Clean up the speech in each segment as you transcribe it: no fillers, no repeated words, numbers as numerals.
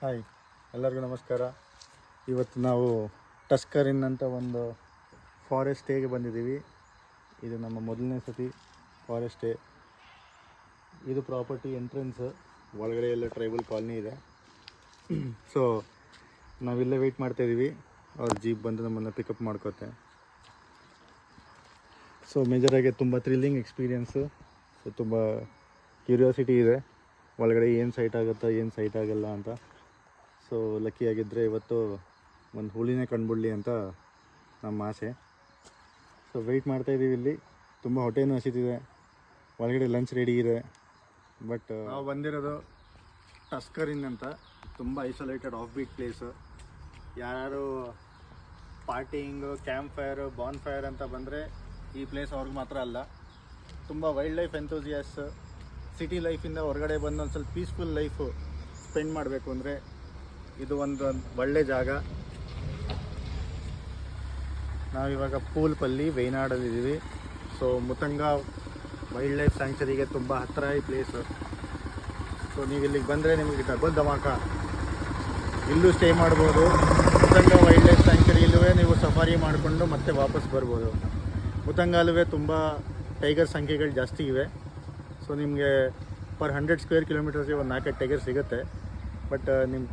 Hi, ಎಲ್ಲರಿಗೂ ನಮಸ್ಕಾರ. ಇವತ್ತು ನಾವು ಟಸ್ಕರಿನ್ ಅಂತ ಒಂದು ಫಾರೆಸ್ಟ್ ಸ್ಟೇಗೆ ಬಂದಿದ್ದೀವಿ. ಇದು ನಮ್ಮ ಮೊದಲನೇ ಸತಿ ಫಾರೆಸ್ಟ್ ಸ್ಟೇ. ಇದು ಪ್ರಾಪರ್ಟಿ ಎಂಟ್ರೆನ್ಸ್, ಒಳಗಡೆ ಎಲ್ಲ ಟ್ರೈಬಲ್ ಕಾಲನಿ ಇದೆ. ಸೊ ನಾವಿಲ್ಲೇ ವೆಯ್ಟ್ ಮಾಡ್ತಾಯಿದ್ದೀವಿ, ಅವ್ರ ಜೀಪ್ ಬಂದು ನಮ್ಮನ್ನು ಪಿಕಪ್ ಮಾಡ್ಕೋತೆ. ಸೊ ಮೇಜರಾಗಿ ತುಂಬ ಥ್ರಿಲ್ಲಿಂಗ್ ಎಕ್ಸ್ಪೀರಿಯೆನ್ಸು. ಸೊ ತುಂಬ ಕ್ಯೂರಿಯಾಸಿಟಿ ಇದೆ, ಒಳಗಡೆ ಏನು ಸೈಟ್ ಆಗುತ್ತಾ ಏನು ಸೈಟ್ ಆಗಲ್ಲ ಅಂತ. ಸೊ ಲಕ್ಕಿಯಾಗಿದ್ದರೆ ಇವತ್ತು ಒಂದು ಹುಲಿನೇ ಕಂಡುಬಿಡಲಿ ಅಂತ ನಮ್ಮ ಆಸೆ. ಸೊ ವೆಯ್ಟ್ ಮಾಡ್ತಾಯಿದ್ದೀವಿ ಇಲ್ಲಿ. ತುಂಬ ಹೊಟ್ಟೆನೂ ಹಸಿತಿದೆ, ಒಳಗಡೆ ಲಂಚ್ ರೆಡಿ ಇದೆ. ಬಟ್ ನಾವು ಬಂದಿರೋದು ಟಸ್ಕರಿನ್ ಅಂತ, ತುಂಬ ಐಸೋಲೇಟೆಡ್ ಆಫ್ ಬೀಟ್ ಪ್ಲೇಸು. ಯಾರು partying, campfire, bonfire ಅಂತ ಬಂದರೆ ಈ ಪ್ಲೇಸ್ ಅವ್ರಿಗೆ ಮಾತ್ರ ಅಲ್ಲ. ತುಂಬ ವೈಲ್ಡ್ ಲೈಫ್ ಎಂಥೂಸಿಯಾಸ್, ಸಿಟಿ ಲೈಫಿಂದ ಹೊರಗಡೆ ಬಂದು ಒಂದು ಸ್ವಲ್ಪ ಪೀಸ್ಫುಲ್ ಲೈಫು ಸ್ಪೆಂಡ್ ಮಾಡಬೇಕು ಅಂದರೆ ಇದು ಒಂದು ಒಳ್ಳೆ ಜಾಗ. ನಾವಿವಾಗ ಪೂಲ್ಪಲ್ಲಿ ವೈನಾಡಲ್ಲಿದ್ದೀವಿ. ಸೊ ಮುತಂಗ ವೈಲ್ಡ್ ಲೈಫ್ ಸ್ಯಾಂಕ್ಚರಿಗೆ ತುಂಬ ಹತ್ತಿರ ಈ ಪ್ಲೇಸು. ಸೊ ನೀವು ಇಲ್ಲಿಗೆ ಬಂದರೆ ನಿಮಗೆ ಡಬಲ್ ಧಮಾಕ. ಇಲ್ಲೂ ಸ್ಟೇ ಮಾಡ್ಬೋದು, ಮುತಂಗ ವೈಲ್ಡ್ ಲೈಫ್ ಸ್ಯಾಂಕ್ಚರಿಯಲ್ಲೂ ನೀವು ಸಫಾರಿ ಮಾಡಿಕೊಂಡು ಮತ್ತೆ ವಾಪಸ್ ಬರ್ಬೋದು. ಮುತಂಗಲ್ಲೂ ತುಂಬ ಟೈಗರ್ ಸಂಖ್ಯೆಗಳು ಜಾಸ್ತಿ ಇವೆ. ಸೊ ನಿಮಗೆ ಪರ್ 100 ಸ್ಕ್ವೇರ್ ಕಿಲೋಮೀಟರ್ಸ್ಗೆ ಒಂದು 4 ಟೈಗರ್ ಸಿಗುತ್ತೆ. ಬಟ್ ನಿಮ್ಮ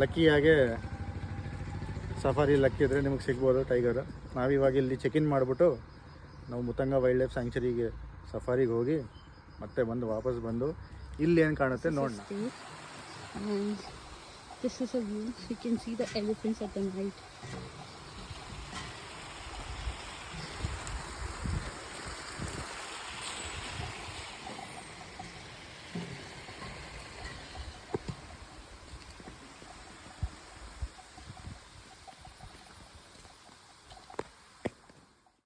ಲಕ್ಕಿಯಾಗೆ ಸಫಾರಿ ಲಕ್ಕಿ ಇದ್ದರೆ ನಿಮಗೆ ಸಿಗ್ಬೋದು ಟೈಗರ್. ನಾವಿವಾಗ ಇಲ್ಲಿ ಚೆಕ್-ಇನ್ ಮಾಡಿಬಿಟ್ಟು ನಾವು ಮುತಂಗ ವೈಲ್ಡ್ ಲೈಫ್ ಸ್ಯಾಂಕ್ಚರಿಗೆ ಸಫಾರಿಗೆ ಹೋಗಿ ಮತ್ತೆ ಬಂದು ವಾಪಸ್ ಬಂದು ಇಲ್ಲಿ ಏನು ಕಾಣುತ್ತೆ ನೋಡೋಣ. This is a view. You can see the elephants at the night.